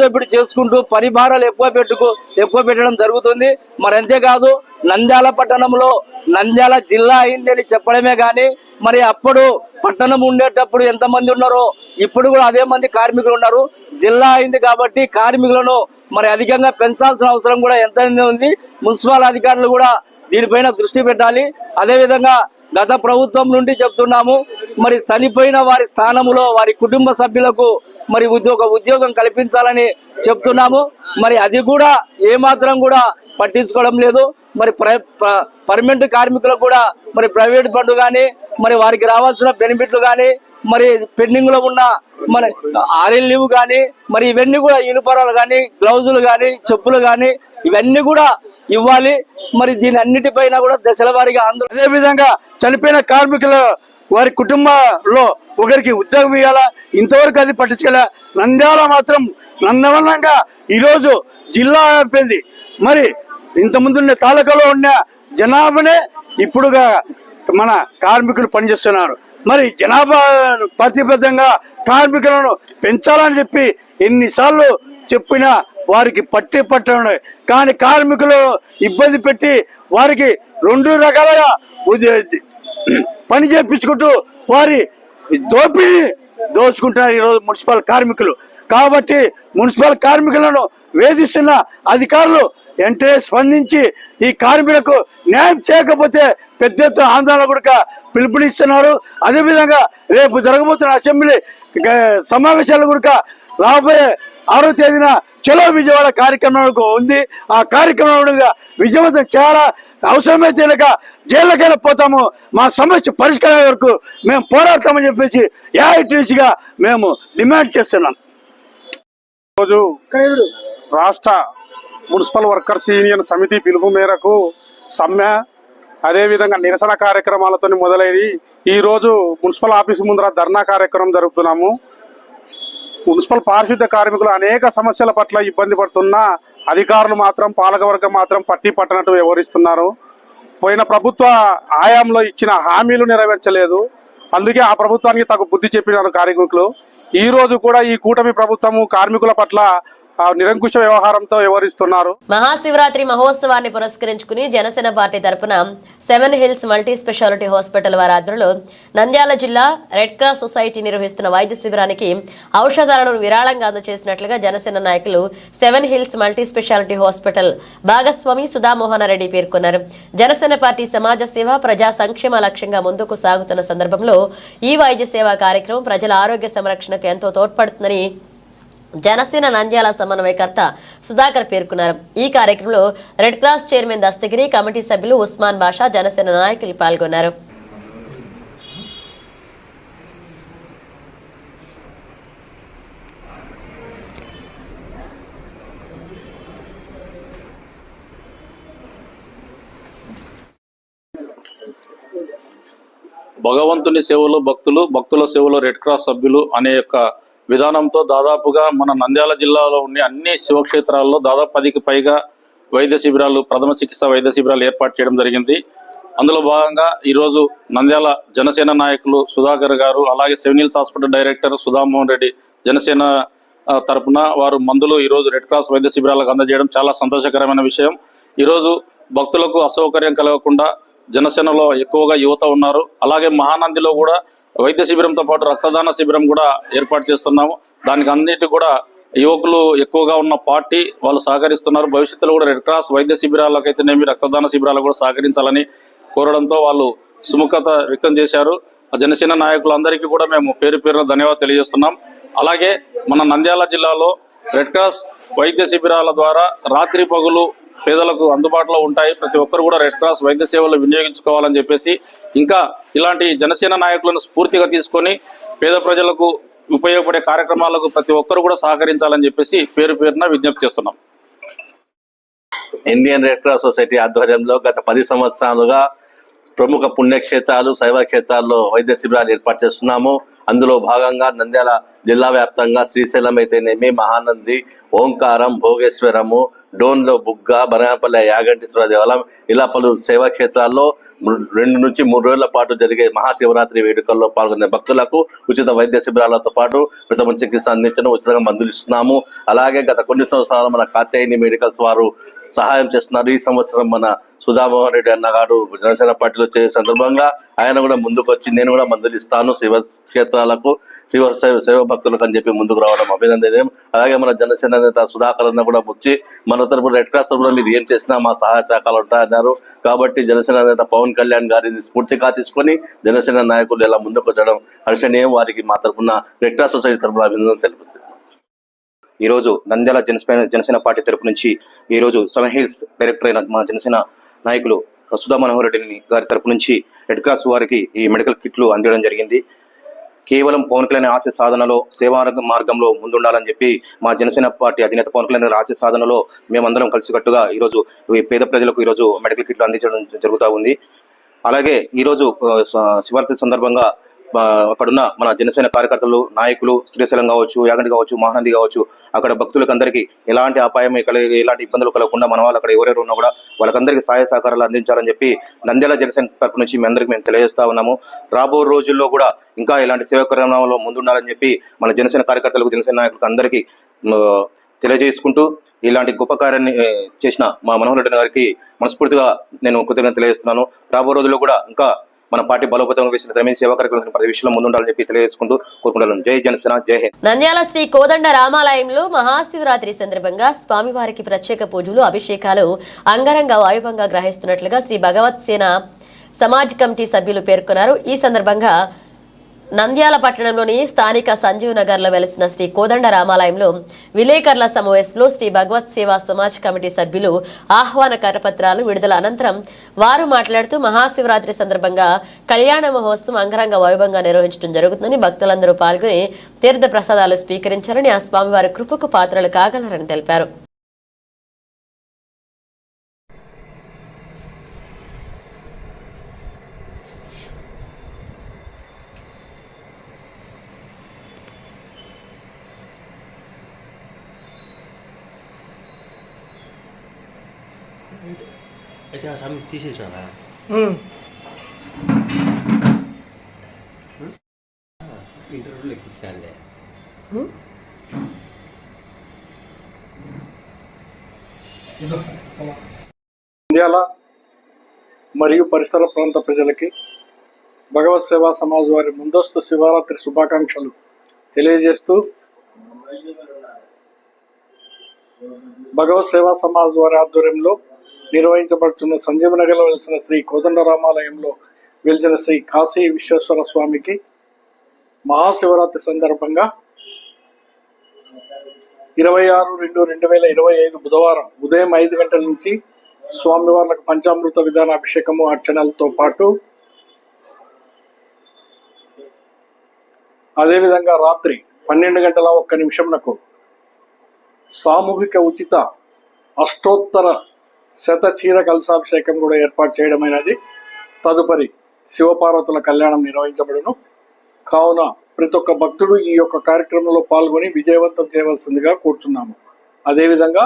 దోపిడీ చేసుకుంటూ పని భారాలు ఎక్కువ పెట్టడం జరుగుతుంది. మరి అంతేకాదు నంద్యాల పట్టణంలో నంద్యాల జిల్లా అయింది అని చెప్పడమే కానీ మరి అప్పుడు పట్టణం ఉండేటప్పుడు ఎంతమంది ఉన్నారో ఇప్పుడు కూడా అదే మంది కార్మికులు ఉన్నారు. జిల్లా అయింది కాబట్టి కార్మికులను మరి అధికంగా పెంచాల్సిన అవసరం కూడా ఎంత ఉంది. మున్సిపల్ అధికారులు కూడా దీనిపైన దృష్టి పెట్టాలి. అదేవిధంగా గత ప్రభుత్వం నుండి చెప్తున్నాము, మరి చనిపోయిన వారి స్థానంలో వారి కుటుంబ సభ్యులకు మరి ఉద్యోగం కల్పించాలని చెప్తున్నాము. మరి అది కూడా ఏమాత్రం కూడా పట్టించుకోవడం లేదు. మరి పర్మనెంట్ కార్మికులకు కూడా మరి ప్రైవేట్ ఫండ్ కానీ మరి వారికి రావాల్సిన బెనిఫిట్లు కానీ మరి పెండింగ్ లో ఉన్న మన ఆర్ఎల్ లీవ్ కానీ మరి ఇవన్నీ కూడా యూనిఫారాలు కానీ గ్లౌజులు కానీ చెప్పులు కానీ ఇవన్నీ కూడా ఇవ్వాలి. మరి దీని అన్నిటిపైన కూడా దశల వారీగా ఆందోళన. అదే విధంగా చనిపోయిన కార్మికుల వారి కుటుంబంలో ఒకరికి ఉద్యోగం ఇవ్వాలా, ఇంతవరకు అది పట్టించుకోలే. నంద్యాల మాత్రం నందవనంగా ఈరోజు జిల్లా అయిపోయింది. మరి ఇంతకుముందు ఉన్న తాలూకాలో ఉన్న జనాభానే ఇప్పుడుగా మన కార్మికులు పనిచేస్తున్నారు. మరి జనాభా ప్రతిబద్ధంగా కార్మికులను పెంచాలని చెప్పి ఎన్నిసార్లు చెప్పినా వారికి పట్టడం కానీ కార్మికులు ఇబ్బంది పెట్టి వారికి 2 రకాలుగా పని చేయించుకుంటూ వారి దోచుకుంటున్నారు ఈరోజు మున్సిపల్ కార్మికులు. కాబట్టి మున్సిపల్ కార్మికులను వేధిస్తున్న అధికారులు వెంటనే స్పందించి ఈ కార్మికులకు న్యాయం చేయకపోతే పెద్ద ఎత్తున ఆందోళన కూడా పిలుపునిస్తున్నారు. అదేవిధంగా రేపు జరగబోతున్న అసెంబ్లీ సమావేశాలు కూడా రాబోయే 6వ తేదీన చలో విజయవాడ కార్యక్రమం ఉంది. ఆ కార్యక్రమం విజయవంతం చాలా అవసరమైతే జైళ్ళకైనా పోతాము, మా సమస్య పరిష్కారం వరకు మేము పోరాడతామని చెప్పేసి ఏఐటీసీగా మేము డిమాండ్ చేస్తున్నాం. రోజు రాష్ట్ర మున్సిపల్ వర్కర్స్ యూనియన్ సమితి పిలుపు మేరకు సమ్మె అదేవిధంగా నిరసన కార్యక్రమాలతో మొదలైనవి ఈరోజు మున్సిపల్ ఆఫీసు ముందర ధర్నా కార్యక్రమం జరుపుతున్నాము. మున్సిపల్ పారిశుద్ధ్య కార్మికులు అనేక సమస్యల పట్ల ఇబ్బంది పడుతున్నా అధికారులు మాత్రం పాలకవర్గం మాత్రం పట్టి పట్టనట్టు వ్యవహరిస్తున్నారు. పోయిన ప్రభుత్వ హయాంలో ఇచ్చిన హామీలు నెరవేర్చలేదు. అందుకే ఆ ప్రభుత్వానికి తగు బుద్ధి చెప్పినారు కార్మికులు. ఈ రోజు కూడా ఈ కూటమి ప్రభుత్వము కార్మికుల పట్ల నిరంకుశ వ్యవహారంతో వ్యవహరిస్తున్నారు. మహాశివరాత్రి మహోత్సవాన్ని పురస్కరించుకుని జనసేన పార్టీ తరఫున 7 హిల్స్ మల్టీ స్పెషాలిటీ హాస్పిటల్ వారి ఆధ్వర్యంలో నంద్యాల జిల్లా రెడ్ క్రాస్ సొసైటీ నిర్వహిస్తున్న వైద్య శిబిరానికి ఔషధాలను విరాళంగా అందజేసినట్లుగా జనసేన నాయకులు 7 హిల్స్ మల్టీ స్పెషాలిటీ హాస్పిటల్ భాగస్వామి సుధామోహన్ రెడ్డి పేర్కొన్నారు. జనసేన పార్టీ సమాజ సేవ ప్రజా సంక్షేమ లక్ష్యంగా ముందుకు సాగుతున్న సందర్భంలో ఈ వైద్య సేవా కార్యక్రమం ప్రజల ఆరోగ్య సంరక్షణకు ఎంతో తోడ్పడుతుందని జనసేన నంద్యాల సమన్వయకర్త సుధాకర్ పేర్కొన్నారు. ఈ కార్యక్రమంలో red cross chairman Dastagiri, committee సభ్యులు ఉస్మాన్ బాషా, జనసేన నాయకులు పాల్గొన్నారు. భగవంతుని సేవలో భక్తులు, భక్తుల సేవలో రెడ్ క్రాస్ సభ్యులు అనే యొక్క విధానంతో దాదాపుగా మన నంద్యాల జిల్లాలో ఉండే అన్ని శివక్షేత్రాల్లో దాదాపు 10కి పైగా వైద్య శిబిరాలు, ప్రథమ చికిత్స వైద్య శిబిరాలు ఏర్పాటు చేయడం జరిగింది. అందులో భాగంగా ఈరోజు నంద్యాల జనసేన నాయకులు సుధాకర్ గారు, అలాగే 7 hills hospital director Sudhamohan Reddy Janasena తరపున వారు మందులు ఈరోజు రెడ్ క్రాస్ వైద్య శిబిరాలకు అందజేయడం చాలా సంతోషకరమైన విషయం. ఈరోజు భక్తులకు అసౌకర్యం కలగకుండా జనసేనలో ఎక్కువగా యువత ఉన్నారు. అలాగే మహానందిలో కూడా వైద్య శిబిరంతో పాటు రక్తదాన శిబిరం కూడా ఏర్పాటు చేస్తున్నాము. దానికి అన్నిటి కూడా యువకులు ఎక్కువగా ఉన్న పార్టీ వాళ్ళు సహకరిస్తున్నారు. భవిష్యత్తులో కూడా రెడ్ క్రాస్ వైద్య శిబిరాలకైతేనేమి రక్తదాన శిబిరాలు కూడా సహకరించాలని కోరడంతో వాళ్ళు సుముఖత వ్యక్తం చేశారు. జనసేన నాయకులందరికీ కూడా మేము పేరు పేరున ధన్యవాదాలు తెలియజేస్తున్నాం. అలాగే మన నంద్యాల జిల్లాలో రెడ్ క్రాస్ వైద్య శిబిరాల ద్వారా రాత్రి పగులు పేదలకు అందుబాటులో ఉంటాయి. ప్రతి ఒక్కరు కూడా రెడ్ క్రాస్ వైద్య సేవలు వినియోగించుకోవాలని చెప్పేసి, ఇంకా ఇలాంటి జనసేన నాయకులను స్ఫూర్తిగా తీసుకొని పేద ప్రజలకు ఉపయోగపడే కార్యక్రమాలకు ప్రతి ఒక్కరు కూడా సహకరించాలని చెప్పేసి పేరు పేరున విజ్ఞప్తి చేస్తున్నాం. ఇండియన్ రెడ్ క్రాస్ సొసైటీ ఆధ్వర్యంలో గత 10 సంవత్సరాలుగా ప్రముఖ పుణ్యక్షేత్రాలు, శైవ క్షేత్రాల్లో వైద్య శిబిరాలు ఏర్పాటు చేస్తున్నాము. అందులో భాగంగా నంద్యాల జిల్లా వ్యాప్తంగా శ్రీశైలం అయితేనేమి, మహానంది, ఓంకారం, భోగేశ్వరము, డోన్లో బుగ్గ, బనగానపల్లి యాగంటేశ్వర దేవాలయం ఇలా పలు సేవా క్షేత్రాల్లో 2 నుంచి 3 రోజుల పాటు జరిగే మహాశివరాత్రి వేడుకల్లో పాల్గొనే భక్తులకు ఉచిత వైద్య శిబిరాలతో పాటు ప్రథమ చికిత్స అందించడం, ఉచితంగా మందులు ఇస్తున్నాము. అలాగే గత కొన్ని సంవత్సరాలు మన కాత్యాయని మెడికల్స్ వారు సహాయం చేస్తున్నారు. ఈ సంవత్సరం మన సుధామోహన్ రెడ్డి అన్నగారు జనసేన పార్టీలో చేసే సందర్భంగా ఆయన కూడా ముందుకు వచ్చి నేను కూడా మందులు ఇస్తాను శివ క్షేత్రాలకు, శివ భక్తులకు అని చెప్పి ముందుకు రావడం అభినందనీయం. అలాగే మన జనసేన నేత సుధాకర్ అన్న కూడా వచ్చి మన తరపున రెడ్ క్రాస్ తరపున మీరు ఏం చేసినా మా సహాయ సహకారాలు ఉంటాయన్నారు. కాబట్టి జనసేన నేత పవన్ కళ్యాణ్ గారిని స్ఫూర్తిగా తీసుకొని జనసేన నాయకులు ఎలా ముందుకు వచ్చడం హర్షణీయం. వారికి మా తరపున రెడ్ క్రాస్ సొసైటీ తరపున అభినందనలు తెలుపుతుంది. ఈరోజు నంద్యాల జనసేన పార్టీ తరపు నుంచి ఈరోజు సెవెన్ హిల్స్ డైరెక్టర్ అయిన మా జనసేన నాయకులు సుధా మనోహర్ రెడ్డి గారి తరపు నుంచి రెడ్ క్రాస్ వారికి ఈ మెడికల్ కిట్లు అందించడం జరిగింది. కేవలం పవన్ కళ్యాణ్ ఆశయ సాధనలో సేవా మార్గంలో ముందుండాలని చెప్పి మా జనసేన పార్టీ అధినేత పవన్ కళ్యాణ్ గారి ఆశయ సాధనలో మేమందరం కలిసికట్టుగా ఈరోజు పేద ప్రజలకు ఈరోజు మెడికల్ కిట్లు అందించడం జరుగుతూ ఉంది. అలాగే ఈరోజు శివరాత్రి సందర్భంగా అక్కడున్న మన జనసేన కార్యకర్తలు, నాయకులు, శ్రీశైలం కావచ్చు, యాగంటి కావచ్చు, మహానంది కావచ్చు, అక్కడ భక్తులకు అందరికీ ఎలాంటి అపాయం ఎలాంటి ఇబ్బందులు కలగకుండా మన వాళ్ళు అక్కడ ఎవరెవరు ఉన్నా కూడా వాళ్ళకందరికీ సహాయ సహకారాలు అందించాలని చెప్పి నంద్యాల జనసేన తరపు నుంచి మీ అందరికీ మేము తెలియజేస్తా ఉన్నాము. రాబో రోజుల్లో కూడా ఇంకా ఇలాంటి సేవా కార్యక్రమంలో ముందుండాలని చెప్పి మన జనసేన కార్యకర్తలకు, జనసేన నాయకులకు అందరికీ తెలియజేసుకుంటూ ఇలాంటి గొప్ప కార్యాన్ని చేసిన మా మనోహర్ రెడ్డి గారికి మనస్ఫూర్తిగా నేను కృతజ్ఞతలు తెలియజేస్తున్నాను. రాబో రోజుల్లో కూడా ఇంకా మన పార్టీ బలోపేతం వేసిన రమేష్ సేవా కార్యక్రమం ప్రతి విషయంలో ముందుండాలని చెప్పి తెలియజేసుకుంటూ కోరుకుంటున్నాను. జై జనసేన, జై హింద్. నంద్యాల శ్రీ కోదండ రామాలయంలో మహాశివరాత్రి సందర్భంగా స్వామివారికి ప్రత్యేక పూజలు, అభిషేకాలు అంగరంగ వైభవంగా గ్రహిస్తున్నట్లుగా శ్రీ భగవత్ సేన సమాజ్ కమిటీ సభ్యులు పేర్కొన్నారు. ఈ సందర్భంగా నంద్యాల పట్టణంలోని స్థానిక సంజీవ్ నగర్ లో వెలిసిన శ్రీ కోదండ రామాలయంలో విలేకరుల సమావేశంలో శ్రీ భగవత్ సేవా సమాజ్ కమిటీ సభ్యులు ఆహ్వాన కరపత్రాలు విడుదల అనంతరం వారు మాట్లాడుతూ మహాశివరాత్రి సందర్భంగా కళ్యాణ మహోత్సవం అంగరంగ వైభవంగా నిర్వహించడం జరుగుతుందని, భక్తులందరూ పాల్గొని తీర్థ ప్రసాదాలు స్వీకరించారని, ఆ స్వామివారి కృపకు పాత్రలు కాగలరని తెలిపారు. అయితే ఆ సమయం తీసేసారా? ఇంటర్వ్యూలు ఎక్కించాలే. నంద్యాల మరియు పరిసర ప్రాంత ప్రజలకి భగవత్ సేవా సమాజ్ వారి ముందస్తు శివరాత్రి శుభాకాంక్షలు తెలియజేస్తూ, భగవత్ సేవా సమాజ్ వారి ఆధ్వర్యంలో నిర్వహించబడుతున్న సంజీవనగర్లో వెలిసిన శ్రీ కోదండరామాలయంలో వెలిసిన శ్రీ కాశీ విశ్వేశ్వర స్వామికి మహాశివరాత్రి సందర్భంగా 26/2/2025 బుధవారం ఉదయం 5 గంటల నుంచి స్వామివార్లకు పంచామృత విధానాభిషేకము, అర్చనలతో పాటు అదేవిధంగా రాత్రి 12:01 సామూహిక ఉచిత అష్టోత్తర శతచీర కలశాభిషేకం కూడా ఏర్పాటు చేయడమైనది. తదుపరి శివపార్వతుల కళ్యాణం నిర్వహించబడును. కావున ప్రతి ఒక్క భక్తుడు ఈ యొక్క కార్యక్రమంలో పాల్గొని విజయవంతం చేయవలసిందిగా కోరుతున్నాము. అదేవిధంగా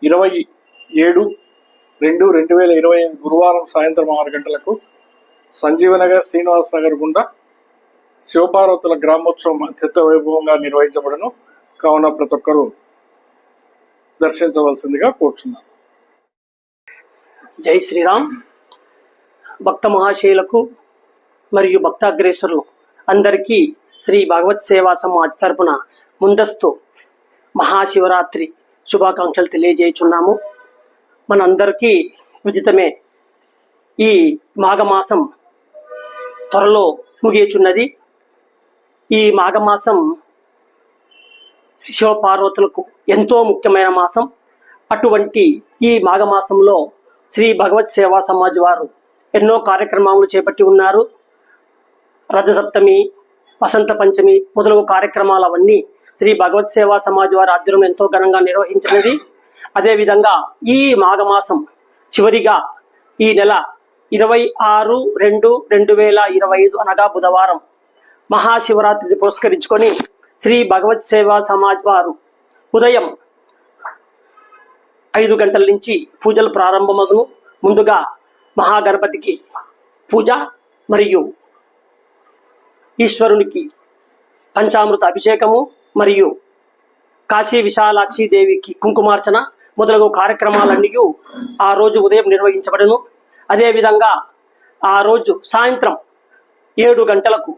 27/2/2025 గురువారం సాయంత్రం 6 గంటలకు సంజీవనగర్, శ్రీనివాస్ నగర్ గుండా శివపార్వతుల గ్రామోత్సవం అత్యంత వైభవంగా నిర్వహించబడును. కావున ప్రతి ఒక్కరూ దర్శించవలసిందిగా కోరుతున్నాను. జై శ్రీరామ్. భక్త మహాశయులకు మరియు భక్తాగ్రేసరులు అందరికీ శ్రీ భగవత్ సేవా సమాజ్ తరపున ముందస్తు మహాశివరాత్రి శుభాకాంక్షలు తెలియజేయుచున్నాము. మనందరికీ విదితమే, ఈ మాఘమాసం త్వరలో ముగియుచున్నది. ఈ మాఘమాసం శివపార్వతులకు ఎంతో ముఖ్యమైన మాసం. అటువంటి ఈ మాఘమాసంలో శ్రీ భగవత్ సేవా సమాజ్ వారు ఎన్నో కార్యక్రమాలు చేపట్టి ఉన్నారు. రథసప్తమి, వసంత పంచమి మొదలగు కార్యక్రమాలు అవన్నీ శ్రీ భగవత్ సేవా సమాజ్ వారి ఆధ్వర్యంలో ఎంతో ఘనంగా నిర్వహించినది. అదేవిధంగా ఈ మాఘమాసం చివరిగా ఈ నెల 26/2/2025 అనగా బుధవారం మహాశివరాత్రిని పురస్కరించుకొని శ్రీ భగవత్ సేవా సమాజ్ వారు ఉదయం 5 గంటల నుంచి పూజలు ప్రారంభమగును. ముందుగా మహాగణపతికి పూజ మరియు ఈశ్వరునికి పంచామృత అభిషేకము మరియు కాశీ విశాలాక్షి దేవికి కుంకుమార్చన మొదలగు కార్యక్రమాలన్నీ ఆ రోజు ఉదయం నిర్వహించబడను. అదేవిధంగా ఆ రోజు సాయంత్రం 7 గంటలకు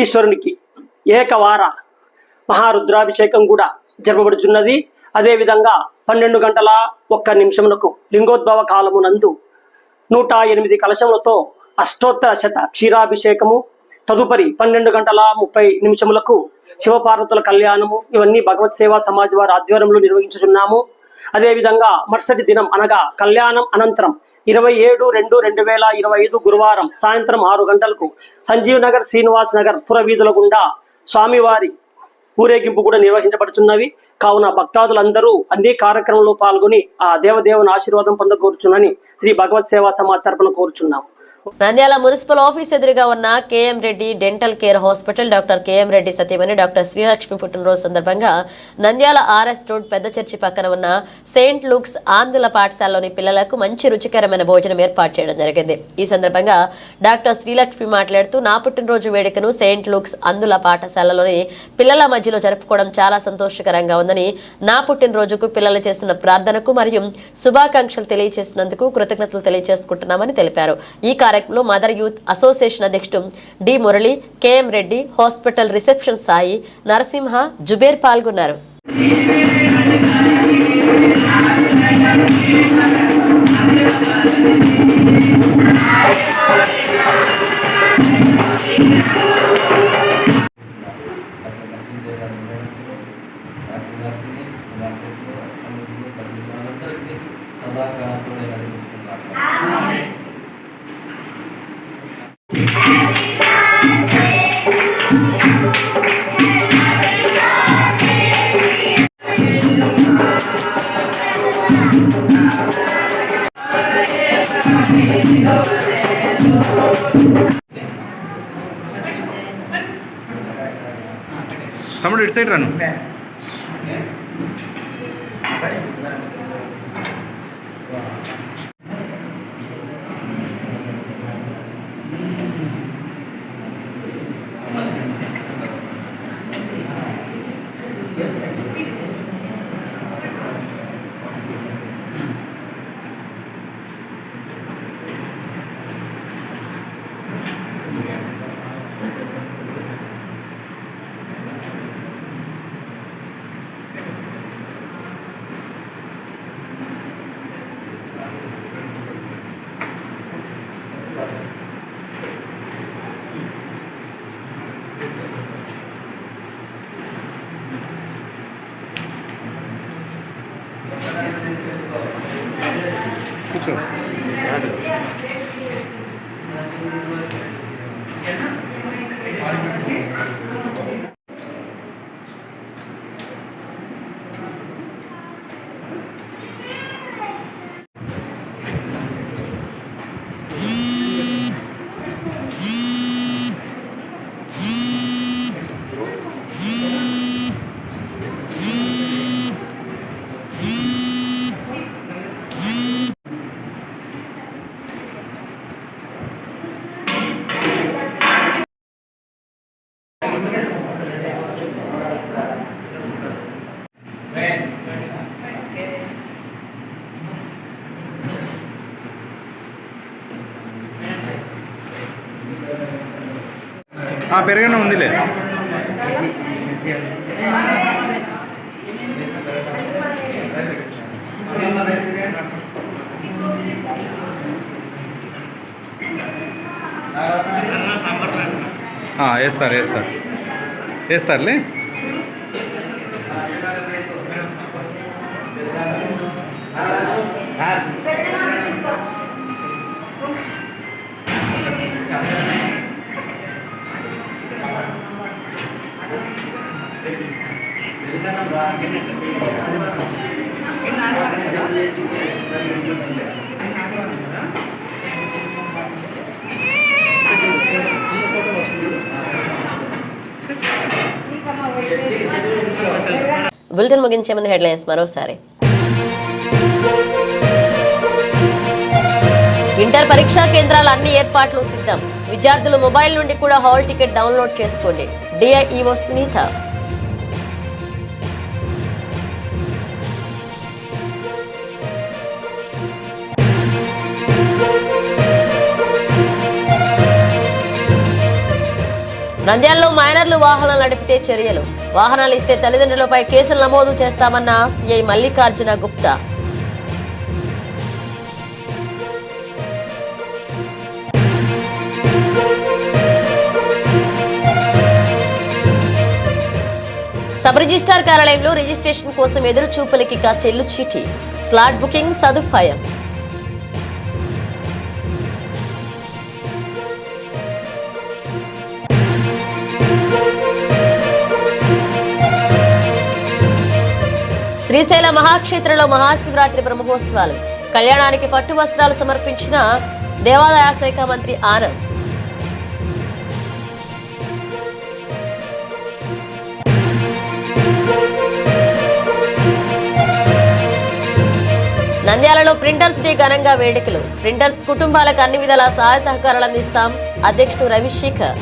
ఈశ్వరునికి ఏకవార మహారుద్రాభిషేకం కూడా జరపబడుచున్నది. అదేవిధంగా 12:01 లింగోద్భవ కాలమునందు 108 కలశములతో అష్టోత్తర శత క్షీరాభిషేకము, తదుపరి 12:30 శివపార్వతుల కళ్యాణము, ఇవన్నీ భగవత్ సేవా సమాజ్ వారి ఆధ్వర్యంలో నిర్వహించుచున్నాము. అదేవిధంగా మరుసటి దినం అనగా కళ్యాణం అనంతరం 27/2/2025 గురువారం సాయంత్రం 6 గంటలకు సంజీవ్ నగర్, శ్రీనివాస్ నగర్ పురవీధుల గుండా స్వామివారి ఊరేగింపు కూడా నిర్వహించబడుతున్నవి. కావున భక్తాదులందరూ అన్ని కార్యక్రమంలో పాల్గొని ఆ దేవదేవుని ఆశీర్వాదం పొందకూర్చునని శ్రీ భగవత్ సేవా సమాజ్ తరపున కోరుచున్నాము. నంద్యాల మున్సిపల్ ఆఫీస్ ఎదురుగా ఉన్న KM Reddy dental care hospital doctor KM Reddy సతీమణి డాక్టర్ శ్రీలక్ష్మి పుట్టినరోజు సందర్భంగా నంద్యాల ఆర్ఎస్ రోడ్ పెద్ద చర్చి పక్కన ఉన్న సెయింట్ లూక్స్ ఆంధ్రుల పాఠశాలలోని పిల్లలకు మంచి రుచికరమైన భోజనం ఏర్పాటు చేయడం జరిగింది. ఈ సందర్భంగా డాక్టర్ శ్రీలక్ష్మి మాట్లాడుతూ, నా పుట్టినరోజు వేడుకను సెయింట్ లూక్స్ ఆంధ్రుల పాఠశాలలోని పిల్లల మధ్యలో జరుపుకోవడం చాలా సంతోషకరంగా ఉందని, నా పుట్టినరోజుకు పిల్లలు చేస్తున్న ప్రార్థనకు మరియు శుభాకాంక్షలు తెలియజేసినందుకు కృతజ్ఞతలు తెలియజేసుకుంటున్నామని తెలిపారు. ఈ కార్యక్రమంలో మదర్ యూత్ అసోసియేషన్ అధ్యక్షుడు డి మురళి, కేఎం రెడ్డి, హాస్పిటల్ రిసెప్షన్ సాయి, నరసింహ, జుబేర్ పాల్గొన్నారు. తమ్ముడు ఇటు సైడ్ రాను. కూర్చో. పెరగనే ఉందిలే. వేస్తారులే. బులెటిన్ ముగించే ముందు హెడ్లైన్స్ మరోసారి. ఇంటర్ పరీక్షా కేంద్రాల అన్ని ఏర్పాట్లు సిద్ధం. విద్యార్థులు మొబైల్ నుండి కూడా హాల్ టికెట్ డౌన్లోడ్ చేసుకోండి. డిఐఈఓ సునీత. నంద్యాలలో మైనర్లు వాహనాలు నడిపితే చర్యలు. వాహనాలు ఇస్తే తల్లిదండ్రులపై కేసులు నమోదు చేస్తామన్న CI Mallikarjuna Gupta. Sub registrar కార్యాలయంలో రిజిస్ట్రేషన్ కోసం ఎదురు చూపులకి చెల్లు చీటీ. స్లాట్ బుకింగ్ సదుపాయం. శ్రీశైల మహాక్షేత్రంలో మహాశివరాత్రి బ్రహ్మోత్సవాలు. కళ్యాణానికి పట్టు వస్త్రాలు సమర్పించిన దేవాదాయ శాఖ మంత్రి ఆనంద్. నంద్యాలలో ప్రింటర్స్ డే ఘనంగా వేడుకలు. ప్రింటర్స్ కుటుంబాలకు అన్ని విధాల సహాయ సహకారాలు అందిస్తాం అధ్యక్షుడు రవిశేఖర్.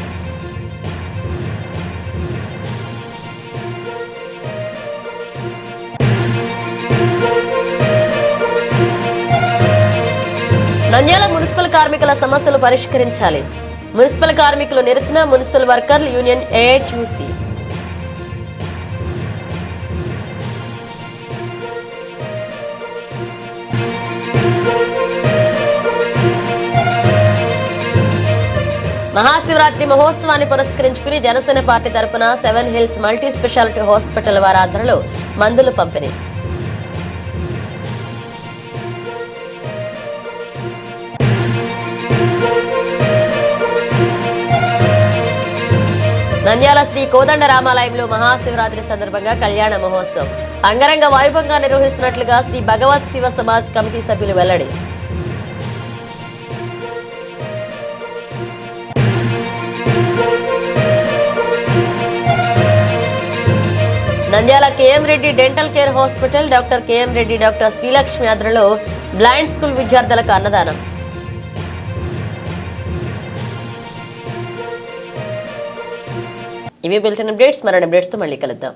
నంద్యాల మున్సిపల్ కార్మికుల సమస్యలు పరిష్కరించాలి. మున్సిపల్ కార్మికులు నిరసన. మున్సిపల్ వర్కర్ల యూనియన్ ఏఐటీయూసీ. మహాశివరాత్రి మహోత్సవాన్ని పురస్కరించుకుని జనసేన పార్టీ తరపున 7 హిల్స్ మల్టీ స్పెషాలిటీ హాస్పిటల్ వారి ఆధ్వర్యంలో మందులు పంపిణీ. నంద్యాల శ్రీ కోదండ రామాలయంలో మహాశివరాత్రి సందర్భంగా కళ్యాణ మహోత్సవం అంగరంగ వైభవంగా నిర్వహిస్తున్నట్లుగా శ్రీ భగవత్ శివ సమాజ్ కమిటీ సభ్యులు వెల్లడి. Nandyal KM Reddy dental care hospital doctor KM Reddy doctor Srilakshmi ఆధ్వర్యంలో బ్లైండ్ స్కూల్ విద్యార్థులకు అన్నదానం. ఇవి బులెటిన్ అప్డేట్స్. మరో అప్డేట్స్తో మళ్ళీ కలుద్దాం.